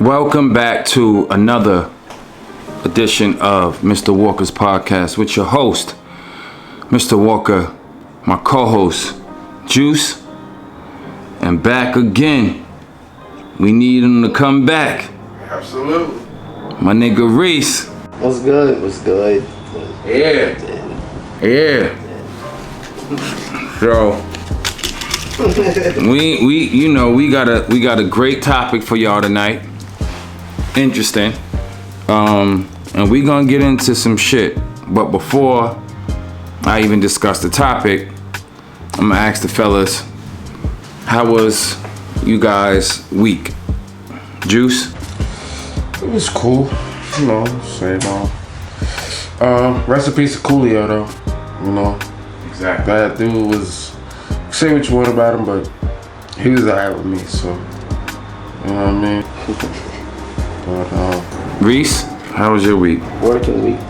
Welcome back to another edition of Mr. Walker's podcast with your host, Mr. Walker, my co-host, Juice, and back again. We need him to come back. Absolutely. My nigga Reese. What's good? What's good? Yeah. So we got a great topic for y'all tonight. Interesting. And we gonna get into some shit. But before I even discuss the topic, I'm gonna ask the fellas, how was you guys' week? Juice? It was cool. You know, same recipes to Coolio though. You know. Exactly. That dude was, say what you want about him, but he was alright with me, so you know what I mean? But Reese, how was your week? Working week.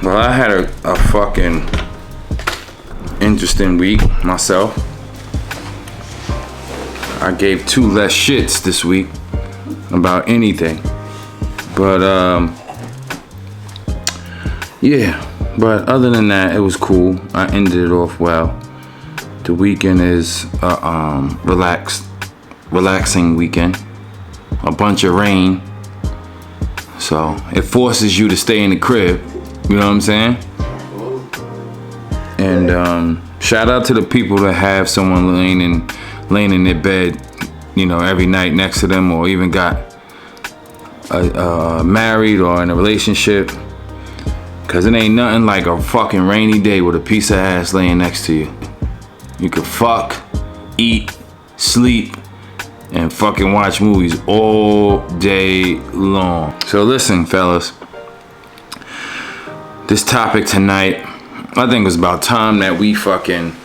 Well, I had a fucking interesting week myself. I gave 2 less shits this week about anything. But yeah. But other than that, it was cool. I ended it off well. The weekend is relaxing weekend. A bunch of rain. So it forces you to stay in the crib. You know what I'm saying? And shout out to the people that have someone laying in their bed, you know, every night next to them, or even got married or in a relationship. Cause it ain't nothing like a fucking rainy day with a piece of ass laying next to you. You can fuck, eat, sleep, and fucking watch movies all day long. So listen, fellas. This topic tonight, I think it was about time that we fucking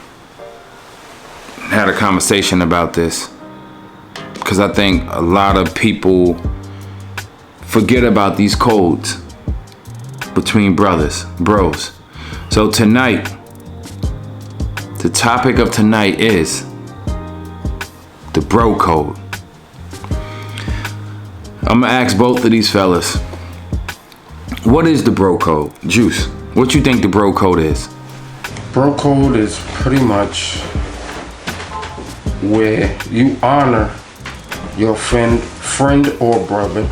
had a conversation about this. Cause I think a lot of people forget about these codes between bros. So tonight, the topic of tonight is the bro code. I'm gonna ask both of these fellas, what is the bro code? Juice, what you think the bro code is? bro code is pretty much where you honor your friend or brother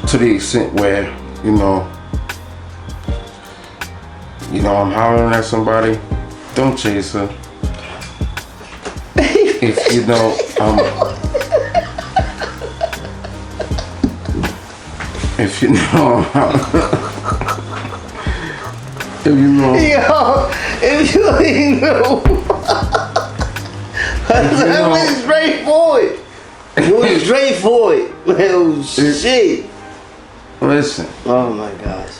to the extent where, you know, I'm hollering at somebody, don't chase her. If you know, if you know, Yo, if you ain't know, that was straightforward. It was straightforward. Oh shit. Listen. Oh my gosh.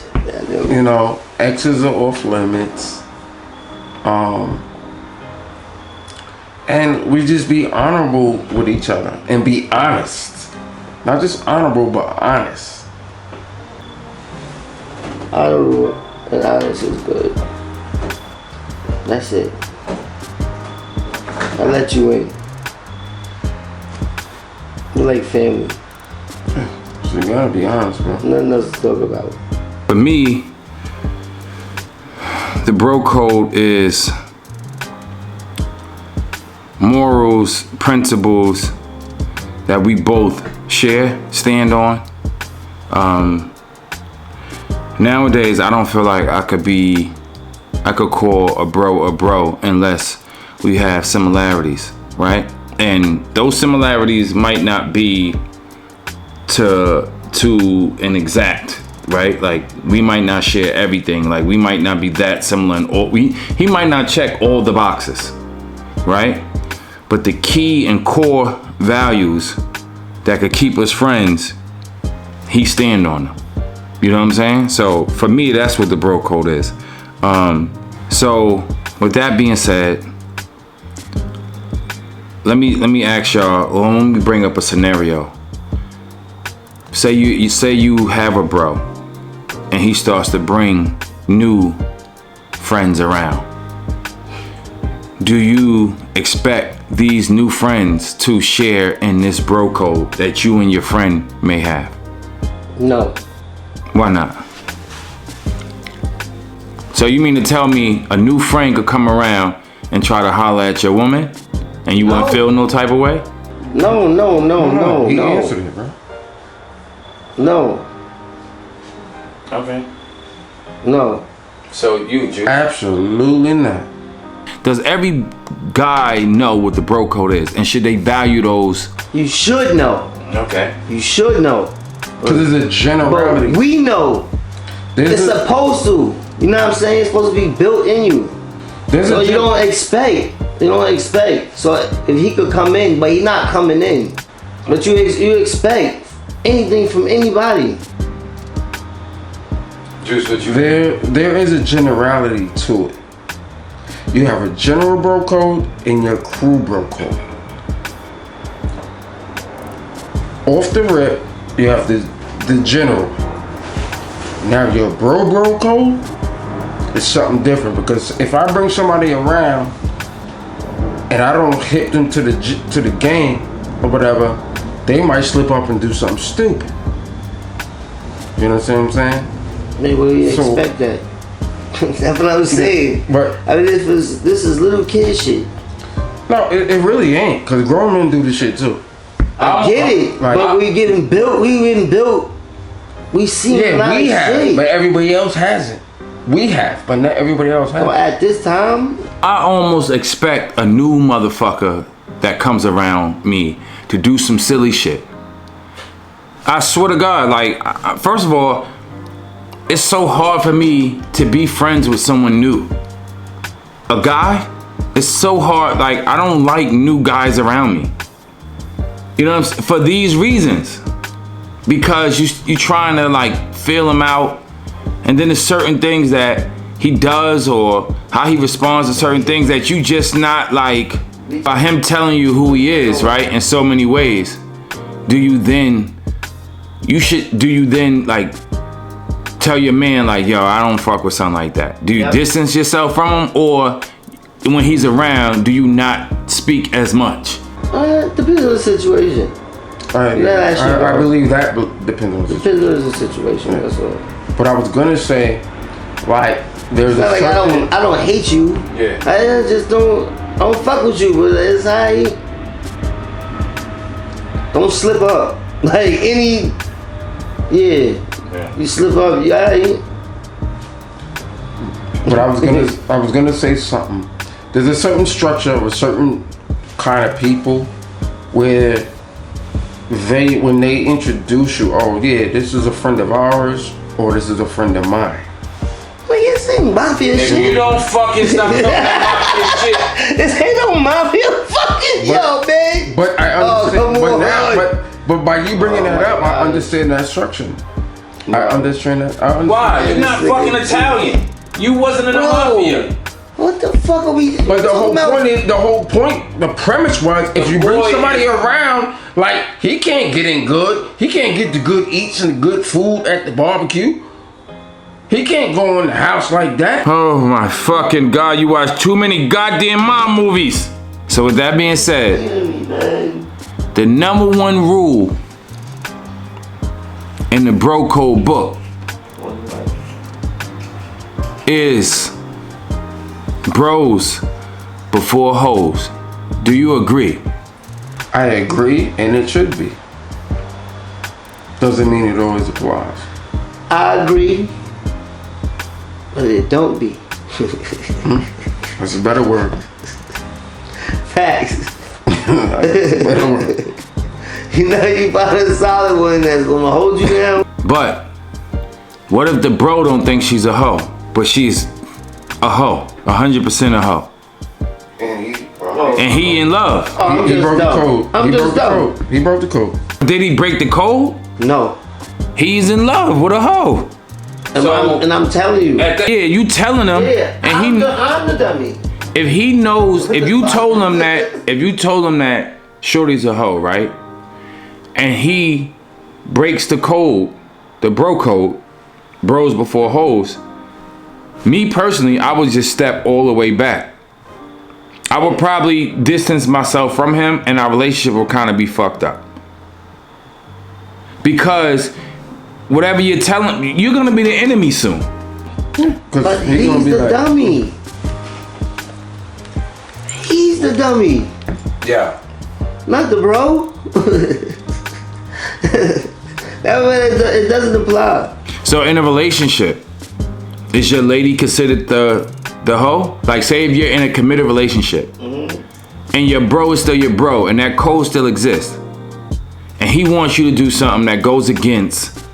You know, exes are off limits. And we just be honorable with each other and be honest. Not just honorable, but honest. Honorable and honest is good. That's it. I let you in. We're like family. So you gotta be honest, bro. Nothing else to talk about. For me, the bro code is morals, principles that we both share, stand on. Nowadays, I don't feel like I could call a bro unless we have similarities, right? And those similarities might not be to an exact, right? Like we might not share everything. Like we might not be that similar, he might not check all the boxes, right? But the key and core values that could keep us friends, he stand on them. You know what I'm saying? So for me, that's what the bro code is. So with that being said, let me ask y'all, or let me bring up a scenario. Say you have a bro and he starts to bring new friends around. Do you expect these new friends to share in this bro code that you and your friend may have? No. Why not? So you mean to tell me a new friend could come around and try to holler at your woman and you wouldn't feel no type of way? No. He answered it, bro. No. Okay. No. So you, Juice? Absolutely not. Does every guy know what the bro code is, and should they value those? You should know. Okay. You should know. Because it's a generality. But we know. It's There's supposed to. You know what I'm saying? It's supposed to be built in you. So you don't expect. You don't expect. So if he could come in, but he's not coming in. But you expect anything from anybody. Juice, what you? There is a generality to it. You have a general bro code and your crew bro code. Off the rip, you have the general. Now your bro code is something different, because if I bring somebody around and I don't hit them to the game or whatever, they might slip up and do something stupid. You know what I'm saying? Maybe we expect that. That's what I was saying. But I mean, this is little kid shit. no, it really ain't, because grown men do this shit too. I get it, but we getting built. We getting built. We see a lot of shit. But everybody else hasn't. We have, but not everybody else has. So at this time, I almost expect a new motherfucker that comes around me to do some silly shit. I swear to God, like, first of all, it's so hard for me to be friends with someone new. A guy, it's so hard. Like, I don't like new guys around me. You know what I'm saying? For these reasons. Because you trying to like feel him out, and then there's certain things that he does or how he responds to certain things that you just not like. By him telling you who he is, right, in so many ways, do you then like tell your man like, yo, I don't fuck with something like that? Do you distance yourself from him, or when he's around, do you not speak as much? depends on the situation. I believe that depends on the situation. Depends on the situation. That's all. But I was gonna say, like, there's It's not like I don't hate you. Yeah. I just don't fuck with you, but it's alright. Don't slip up. Like any, yeah. You slip up, you alright. But I was gonna say something. There's a certain structure of a certain kind of people where when they introduce you, oh yeah, this is a friend of ours, or this is a friend of mine. Well, you say mafia shit. You don't fucking stop talking mafia shit. This ain't no mafia fucking yo, man. But I understand. Oh, come but by you bringing that up, I understand that structure. I understand that. Why? You're not fucking Italian. You wasn't in the mafia. What the fuck are we? But the whole point, the premise was, if you bring somebody around, like, he can't get in good. He can't get the good eats and the good food at the barbecue. He can't go in the house like that. Oh my fucking God, you watch too many goddamn mom movies. So with that being said, the number one rule in the Bro Code book is bros before hoes. Do you agree? I agree, and it should be. Doesn't mean it always applies. I agree, but it don't be. That's a better word. Facts. That's a better word. You know you found a solid one that's gonna hold you down. But what if the bro don't think she's a hoe, but she's a hoe, 100% a hoe, and he in love? He broke the code. He broke the code. Did he break the code? No. He's in love with a hoe. And I'm telling you. Yeah, you telling him, Yeah, and I'm the dummy. if he knows, if you told him that shorty's a hoe, right? And he breaks the code, the bro code, bros before hoes. Me personally, I would just step all the way back. I would probably distance myself from him, and our relationship will kind of be fucked up. Because whatever you're telling, you're gonna be the enemy soon. But he's the dummy. He's the dummy. Yeah. Not the bro. It doesn't apply. So in a relationship, is your lady considered the hoe? Like, say if you're in a committed relationship, and your bro is still your bro, and that code still exists, and he wants you to do something that goes against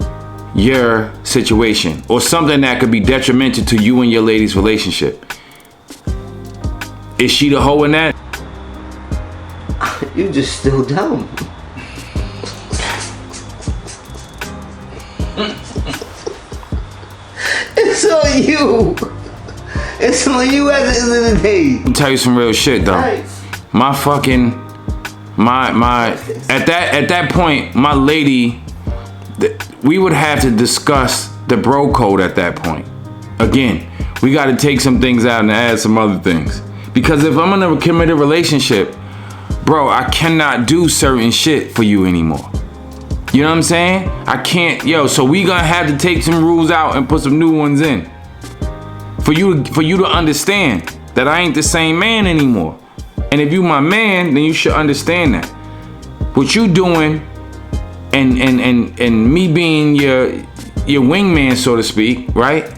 your situation, or something that could be detrimental to you and your lady's relationship, is she the hoe in that? You just still dumb. It's on you. It's on you at the end of the day. I'll tell you some real shit though. Right. My at that point, my lady, we would have to discuss the bro code at that point. Again, we got to take some things out and add some other things. Because if I'm in a committed relationship, bro, I cannot do certain shit for you anymore. You know what I'm saying? I can't, so we gonna have to take some rules out and put some new ones in. For you to understand that I ain't the same man anymore. And if you my man, then you should understand that. What you doing and me being your wingman, so to speak, right?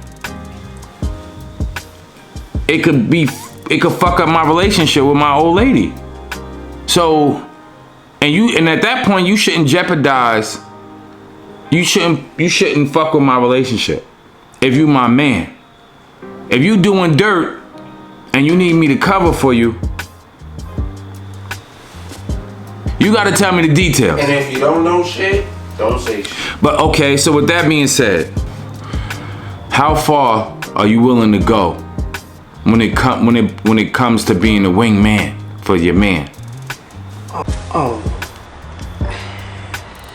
It could fuck up my relationship with my old lady. So, and at that point, you shouldn't jeopardize. You shouldn't fuck with my relationship. If you my man, if you doing dirt and you need me to cover for you, you got to tell me the details. And if you don't know shit, don't say shit. But okay, so with that being said, how far are you willing to go when it comes to being a wingman for your man? Oh.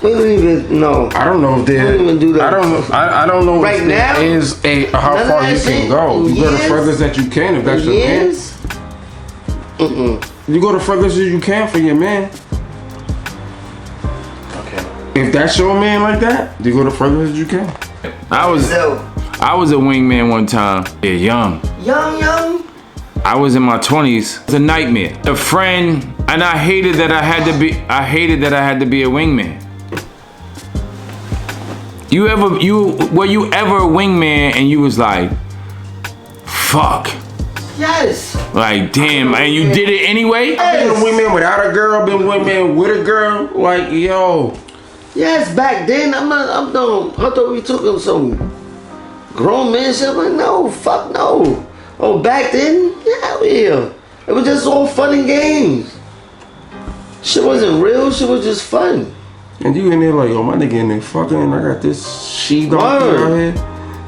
We don't even know. I don't know if there. We don't even do that. I don't know right if now there is how far you can go. You go the furthest that you can if that's your man. You go the furthest as you can for your man. Okay. If that's your man like that, you go the furthest as you can. I was a wingman one time. Yeah, young. Young. I was in my 20s. It was a nightmare. A friend, and I hated that I had to be a wingman. Were you ever a wingman and you was like, fuck? Yes. Like, damn, and you did it anyway? I've been a wingman without a girl, been a wingman with a girl. Like, yo. Yes, back then, I thought we took him some grown man shit. I'm like, no, fuck no. Oh, back then? Hell yeah. It was just all fun and games. Shit wasn't real, shit was just fun. And you in there like, yo, my nigga in there fucking, and I got this she-donkey out here.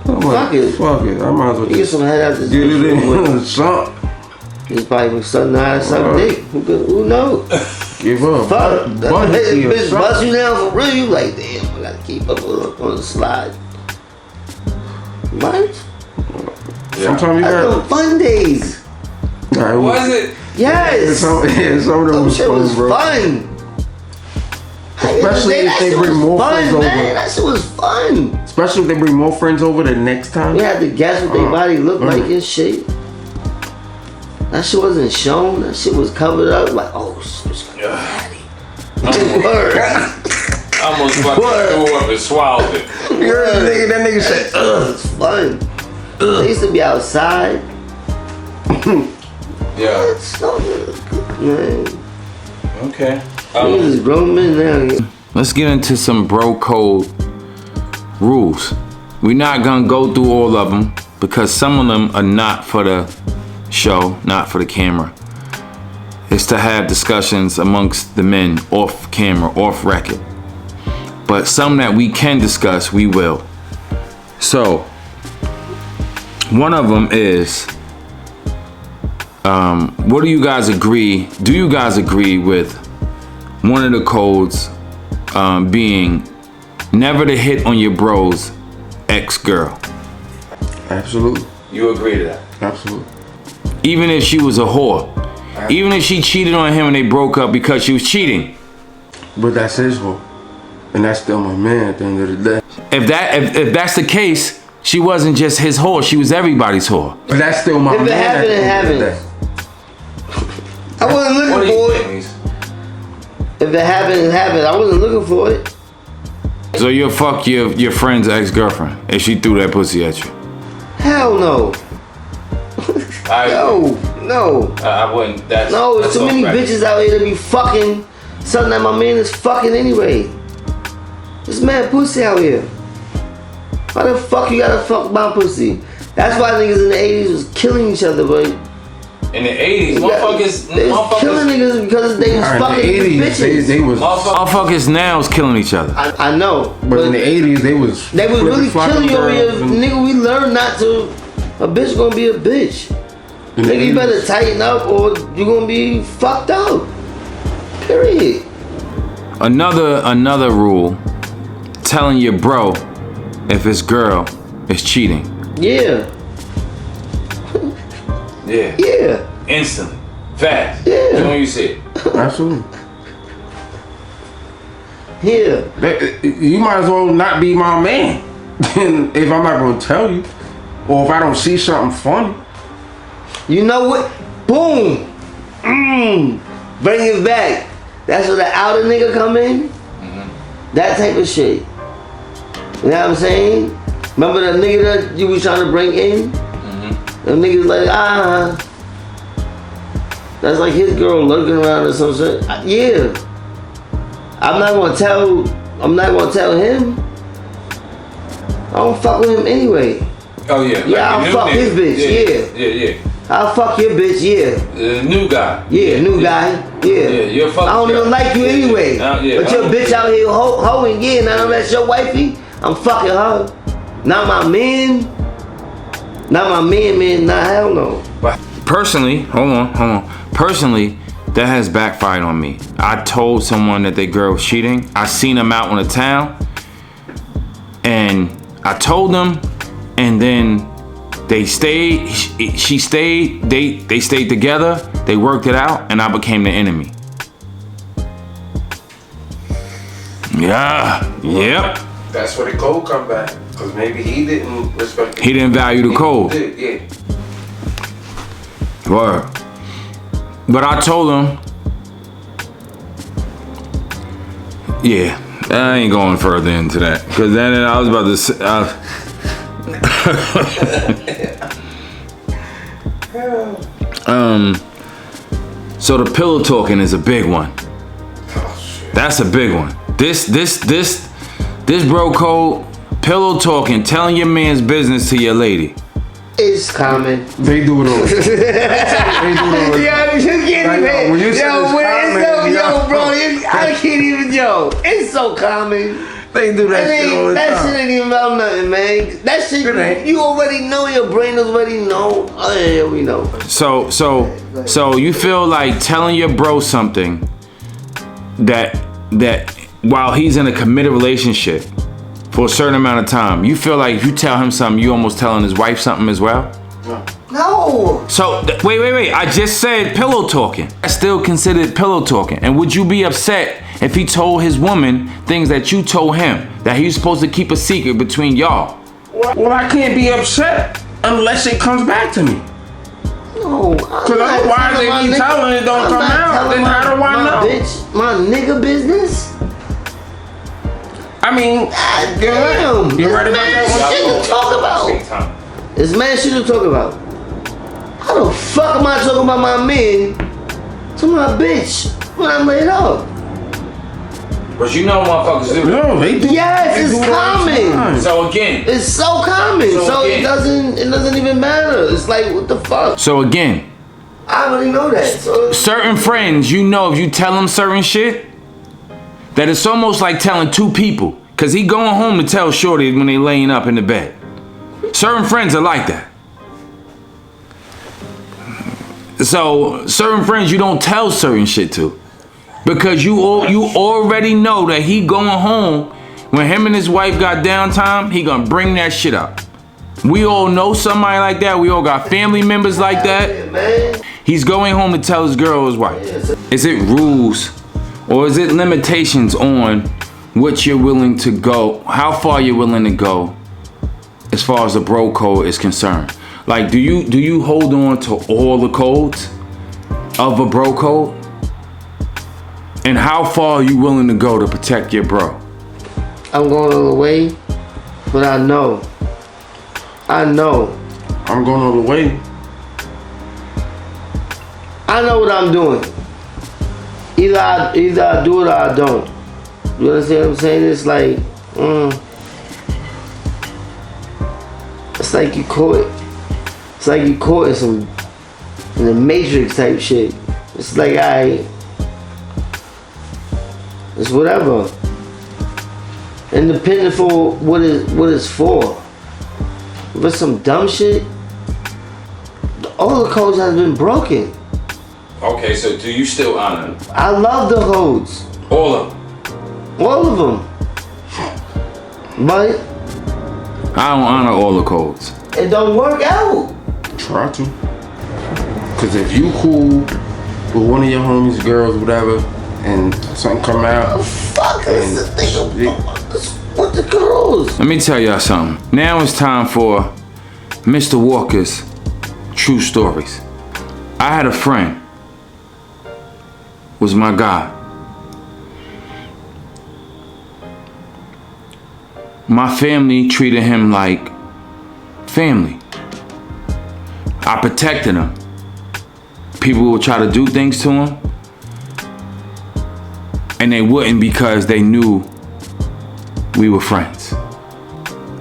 I'm like, fuck it. I might as well get some head out this get it in. Something. He's probably something out of some dick. Who knows? Give up. Fuck. Bitch bust you down for real. You like, damn, I gotta keep up on the slide. What? Sometimes you got fun days. Was it? Yes. Some of them shit was fun. Especially if they bring more friends over. Man, that shit was fun. Especially if they bring more friends over the next time. We had to guess what their body looked like and shit. That shit wasn't shown. That shit was covered up. Like, oh, shit was fatty. Word. I almost fucking threw up and swallowed it. You heard that nigga said, It's fun. They used to be outside. Yeah. It's so good, man. Okay. These grown men now. Let's get into some bro code rules. We're not gonna go through all of them because some of them are not for the show, not for the camera. It's to have discussions amongst the men off camera, off record. But some that we can discuss, we will. So, one of them is, what do you guys agree? Do you guys agree with one of the codes being never to hit on your bro's ex-girl? Absolutely. You agree to that? Absolutely. Even if she was a whore, Even if she cheated on him and they broke up because she was cheating. But that's his fault. And that's still my man at the end of the day. If that's the case, she wasn't just his whore, she was everybody's whore. But that's still my man. If it happened, it happened. I wasn't looking for it. If it happened, it happened. I wasn't looking for it. So you'll fuck your friend's ex-girlfriend if she threw that pussy at you? Hell no. No. I wouldn't. No, there's too many bitches out here to be fucking something that my man is fucking anyway. There's mad pussy out here. Why the fuck you gotta fuck my pussy? That's why niggas in the 80s was killing each other, but in the 80s, motherfuckers killing niggas because they was fucking in the 80s, bitches. They was motherfuckers now is killing each other. I know, but in the 80s they was really killing you over here. Nigga, we learned not to. A bitch gonna be a bitch. Nigga, you better tighten up or you gonna be fucked up. Period. Another rule: telling your bro if his girl is cheating. Yeah. Yeah. Instantly. Fast. Yeah. You know what you said. Absolutely. Yeah. You might as well not be my man. Then if I'm not gonna tell you, or if I don't see something funny. You know what? Boom. Bring it back. That's where the outer nigga come in. That type of shit. You know what I'm saying? Remember the nigga that you was trying to bring in? Them niggas like, that's like his girl lurking around or some shit. Yeah. I'm not gonna tell him. I don't fuck with him anyway. Oh yeah. Yeah, I'll fuck his bitch. Yeah. I'll fuck your bitch. Yeah. New guy. Yeah, new guy. Yeah. You're fucking. I don't even like you anyway. Yeah. But your bitch out here hoeing. Yeah, now that's your wifey. I'm fucking her. Not my man. Not my man. Nah, hell no. Personally, hold on. Personally, that has backfired on me. I told someone that their girl was cheating. I seen them out on the town, and I told them, and then they stayed. She stayed. They stayed together. They worked it out, and I became the enemy. Yeah. Yep. That's where the code come back. Cause maybe he didn't respect. He didn't value the code. Yeah. Word. But I told him, yeah, I ain't going further into that. Cause then I was about to say, so the pillow talking is a big one. Oh, shit. That's a big one. This bro code, pillow talking, telling your man's business to your lady. It's common. They do it all. They do it all. Yeah, you can't even. When you say it's common, bro, I can't even. It's so common. They do that shit all the That time. shit ain't even about nothing, man. That shit, you already know. Your brain already know. Oh yeah, we know. So you feel like telling your bro something that while he's in a committed relationship for a certain amount of time, you feel like if you tell him something, you almost telling his wife something as well? No. So wait. I just said pillow talking. That's still considered pillow talking. And would you be upset if he told his woman things that you told him that he's supposed to keep a secret between y'all? Well, I can't be upset unless it comes back to me. No. Cause otherwise, if you telling it don't come out, then how do I know? Bitch, my nigga business. I mean, damn. You're right about that Shit to talk about. It's mad shit to talk about. How the fuck am I talking about my man to my bitch when I'm laid up? But you know motherfuckers do. No, they do. Yes, it's common. So again. It's so common. So it doesn't even matter. It's like, what the fuck? So again. I already know that. So certain friends, you know, if you tell them certain shit, that it's almost like telling two people. Cause he going home to tell shorty when they laying up in the bed. Certain friends are like that. So certain friends you don't tell certain shit to. Because you already know that he going home when him and his wife got downtime, he gonna bring that shit up. We all know somebody like that. We all got family members like that. Yeah, man. He's going home to tell his girl his wife. Is it rules or is it limitations on what you're willing to go, how far you're willing to go as far as the bro code is concerned? Like, do you hold on to all the codes of a bro code? And how far are you willing to go to protect your bro? I'm going all the way, but I know. I'm going all the way. I know what I'm doing. Either I do it or I don't. You understand what I'm saying? It's like, it's like you caught. It's like you caught in the Matrix type shit. It's like it's whatever. Independent for what it's for. If it's some dumb shit, all the codes has been broken. Okay, so do you still honor them? I love the codes. All of them? All of them. But I don't honor all the codes. it don't work out. Try to. Cause if you cool with one of your homies, girls, whatever, and something come out. Fuck is the thing about with the girls. Let me tell y'all something. Now it's time for Mr. Walker's True Stories. I had a friend, was my guy. My family treated him like family. I protected him. People would try to do things to him, and they wouldn't because they knew we were friends.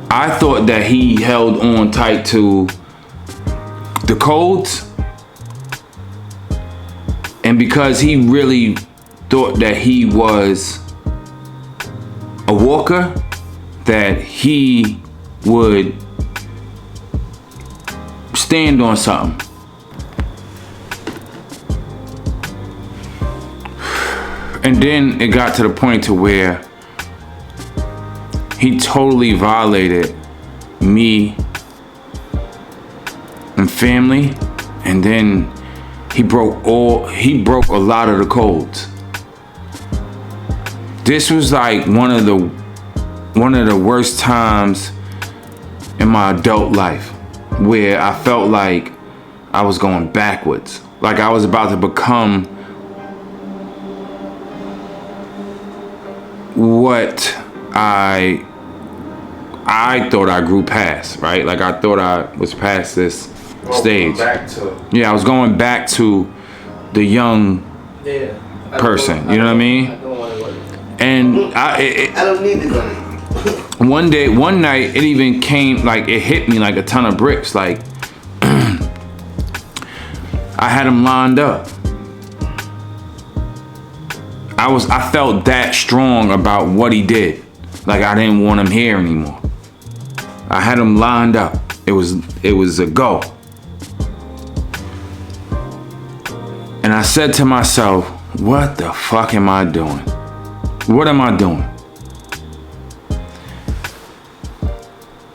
I thought that he held on tight to the codes, and because he really thought that he was a walker, that he would stand on something. And then it got to the point to where he totally violated me and family, and then he broke a lot of the codes. This was like one of the worst times in my adult life, where I felt like I was going backwards, like I was about to become what I thought I grew past, right? Like I thought I was past this stage. Yeah, I was going back to the young person. You know what I mean? And I don't need it. one night, it even came, like, it hit me like a ton of bricks. Like, I had him lined up. I felt that strong about what he did. Like, I didn't want him here anymore. I had him lined up. It was a go. And I said to myself, what the fuck am I doing? What am I doing?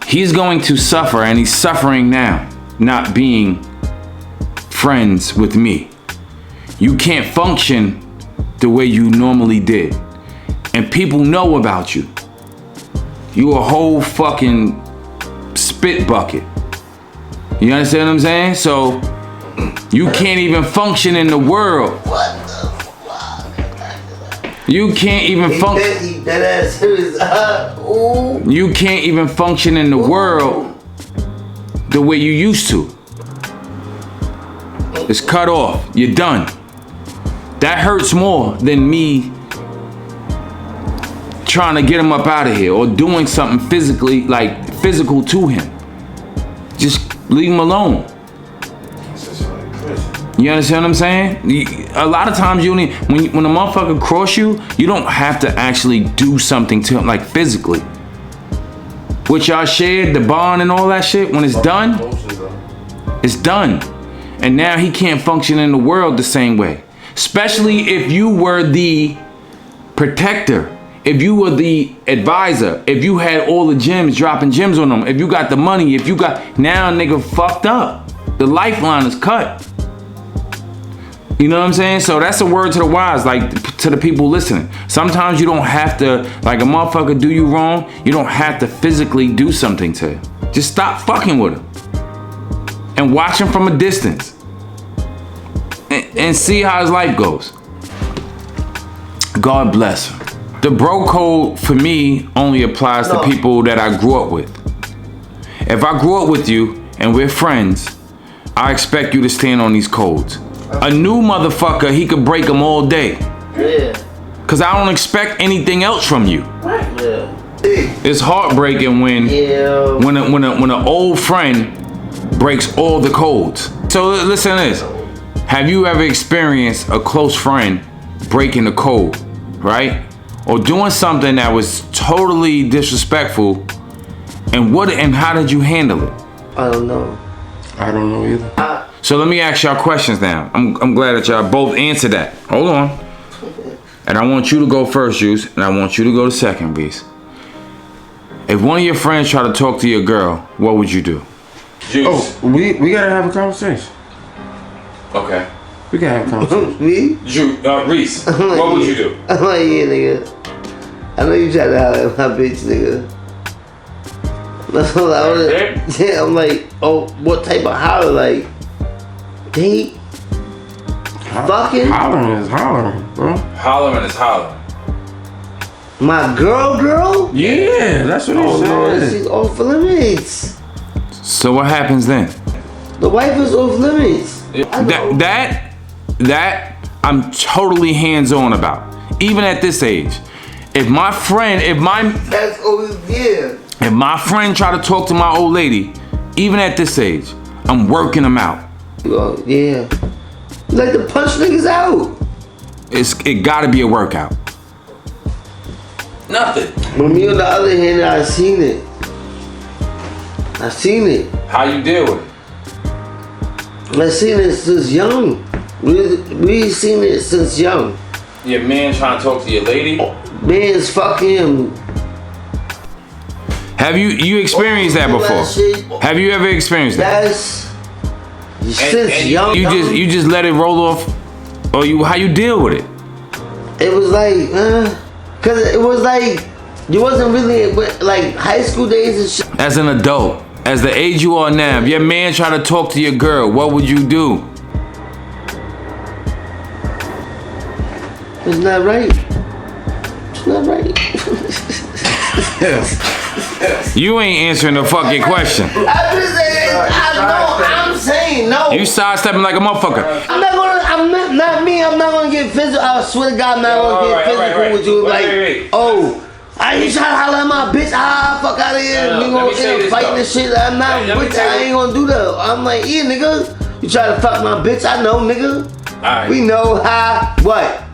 He's going to suffer, and he's suffering now, not being friends with me. You can't function the way you normally did. And people know about you. You a whole fucking spit bucket. You understand what I'm saying? So you can't even function in the world. What the fuck? You can't even function. You can't even function in the world the way you used to. It's cut off. You're done. That hurts more than me trying to get him up out of here or doing something physical to him. Just leave him alone. You understand what I'm saying? A lot of times when a motherfucker cross you, you don't have to actually do something to him, like physically. What y'all shared, the bond and all that shit, when it's done, it's done. And now he can't function in the world the same way. Especially if you were the protector. if you were the advisor, if you had all the gems, dropping gems on them, if you got the money, if you got, now nigga fucked up. The lifeline is cut. You know what I'm saying? So that's a word to the wise, like to the people listening. Sometimes you don't have to, like a motherfucker do you wrong, you don't have to physically do something to him. Just stop fucking with him. And watch him from a distance. And see how his life goes. God bless him. The bro code for me only applies to people that I grew up with. If I grew up with you and we're friends, I expect you to stand on these codes. A new motherfucker, he could break them all day. Yeah. Cause I don't expect anything else from you. Yeah. It's heartbreaking when an old friend breaks all the codes. So listen to this. Have you ever experienced a close friend breaking the code, right? Or doing something that was totally disrespectful, and how did you handle it? I don't know. I don't know either. So let me ask y'all questions now. I'm glad that y'all both answered that. Hold on. And I want you to go first, Juice, and I want you to go to second, Beast. If one of your friends try to talk to your girl, what would you do? Juice. Oh, we gotta have a conversation. Okay. We gotta have a conversation. Me? Reese, what would you do? I'm like, yeah, nigga. I know you tried to holler at my bitch, nigga. Yeah, I'm like, oh, what type of holler? Like, date? Fucking? Hollering is hollering, bro. Hollering is hollering. My girl? Yeah, that's what he said. No, she's off limits. So what happens then? The wife is off limits. That I'm totally hands-on about. Even at this age. If my friend try to talk to my old lady, even at this age, I'm working them out. Oh, yeah. You like to punch niggas out. It gotta be a workout. Nothing. But me on the other hand, I seen it. How you deal with it? I seen it since young. We seen it since young. Your man trying to talk to your lady? Man's fucking him. Have you experienced that before? Have you ever experienced that? That's since young. You just let it roll off, or how you deal with it? It was like, cause it was like you wasn't really like high school days and shit. As an adult, as the age you are now, if your man try to talk to your girl, what would you do? It's not right. It's not right. You ain't answering the fucking question. I'm just saying, I'm saying no. You sidestepping like a motherfucker. I'm not gonna get physical. I swear to God, I'm not gonna get physical with you. Wait. Oh, I ain't trying to holler at my bitch. Fuck out of here. We gonna end up fighting this shit. I'm not bitch. I ain't gonna do that. I'm like, yeah, nigga. You try to fuck my bitch. I know, nigga. Alright. We know how, what?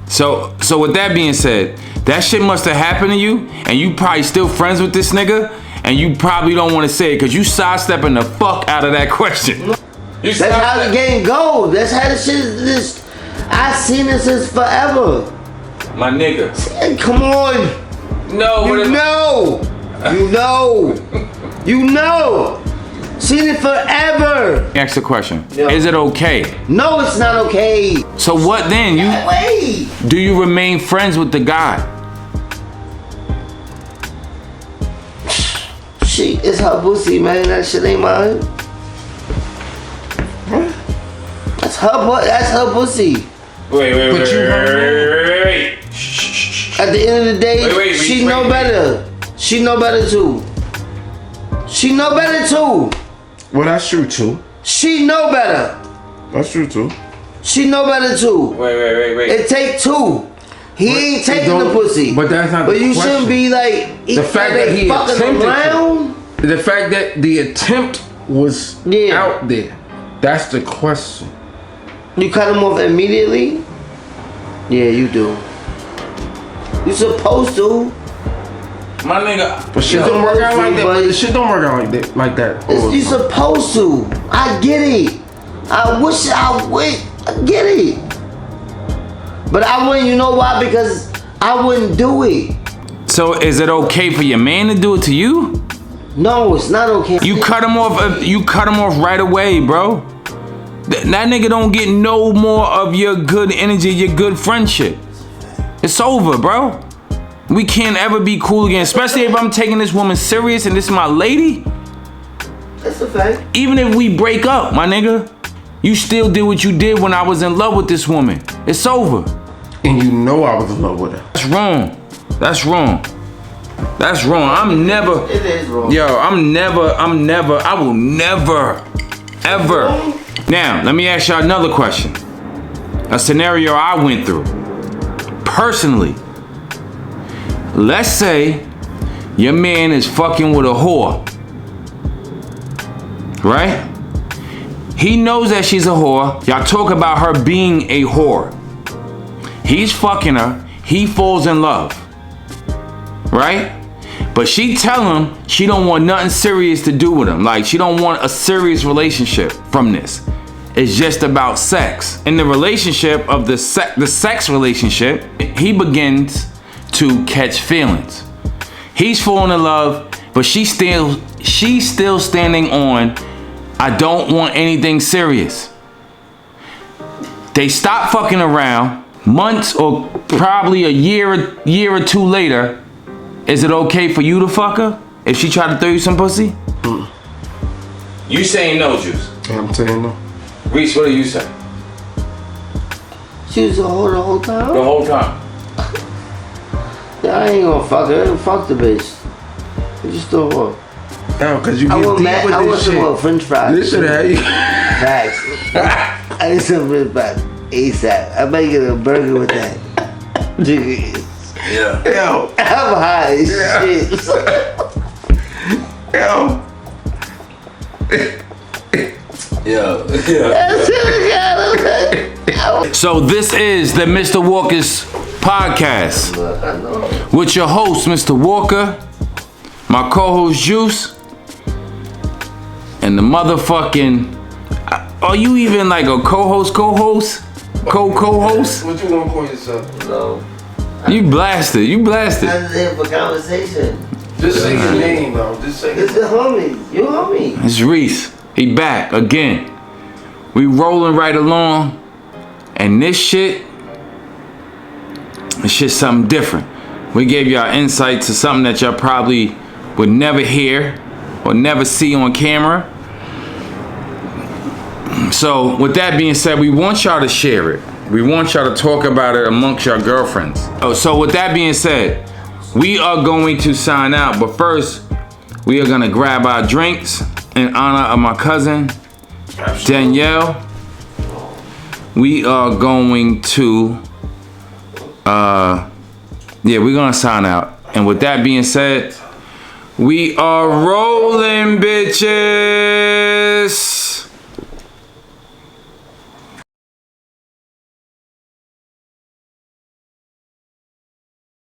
So with that being said, that shit must have happened to you, and you probably still friends with this nigga, and you probably don't want to say it because you sidestepping the fuck out of that question. That's how the game goes. That's how the shit is. I seen this since forever. My nigga. Come on. No. You know. Seen it forever. Ask the question. Yeah. Is it okay? No, it's not okay. So what then? Do you remain friends with the guy? Shit, it's her pussy, man. That shit ain't mine. That's her pussy. Wait. At the end of the day, she know better. She know better too. Well, that's true too. She know better. That's true too. She know better too. Wait. It take two. He ain't taking the pussy. But that's not. But the you question. shouldn't be like the fact that he attempted around. The fact that the attempt was out there. That's the question. You cut him off immediately? Yeah, you do. You supposed to. My nigga. But shit don't work out like that. But the shit don't work out like that. You supposed to. I get it. I get it. But I wouldn't, you know why? Because I wouldn't do it. So is it okay for your man to do it to you? No, it's not okay. You cut him off. You cut him off right away, bro. That nigga don't get no more of your good energy, your good friendship. It's over, bro. We can't ever be cool again, especially if I'm taking this woman serious and this is my lady. That's a fact. Even if we break up, my nigga, you still did what you did when I was in love with this woman. It's over. And you know I was in love with her. That's wrong. That's wrong. That's wrong. I'm never. It is wrong. Yo, I will never, ever. Now, let me ask y'all another question. A scenario I went through. Personally. Let's say your man is fucking with a whore. Right? He knows that she's a whore. Y'all talk about her being a whore. He's fucking her. He falls in love. Right? But she tell him she don't want nothing serious to do with him. Like, she don't want a serious relationship from this. It's just about sex. In the relationship of the sex relationship, he begins to catch feelings. He's falling in love, but she's still standing on, I don't want anything serious. They stop fucking around. Months or probably a year or two later, is it okay for you to fuck her if she tried to throw you some pussy? You saying no, Juice? Yeah, I'm saying no. Reese, what do you say? She was a whore the whole time? The whole time. Yeah, I ain't gonna fuck her. Fuck the bitch. I'm just a whore. No, cause you get I want deep mad, with I this want shit. some more French fries. This shit how you. Facts. I need some French fries ASAP. I might get a burger with that. Yeah. Yo. I'm high as shit. Yo. So this is the Mr. Walker's podcast with your host, Mr. Walker, my co-host Juice, and the motherfucking. Are you even like a co-host? Co-host? Co-host? What you gonna call yourself? No. You blasted. You blasted. I'm here for conversation. Just say your name, though. Just say. It's the homie. You homie. It's Reese. He back again. We rolling right along. And this shit, it's just something different. We gave y'all insight to something that y'all probably would never hear or never see on camera. So with that being said, we want y'all to share it. We want y'all to talk about it amongst your girlfriends. Oh, so with that being said, we are going to sign out. But first, we are going to grab our drinks in honor of my cousin, Danielle. We are going to, we're going to sign out. And with that being said, we are rolling, bitches.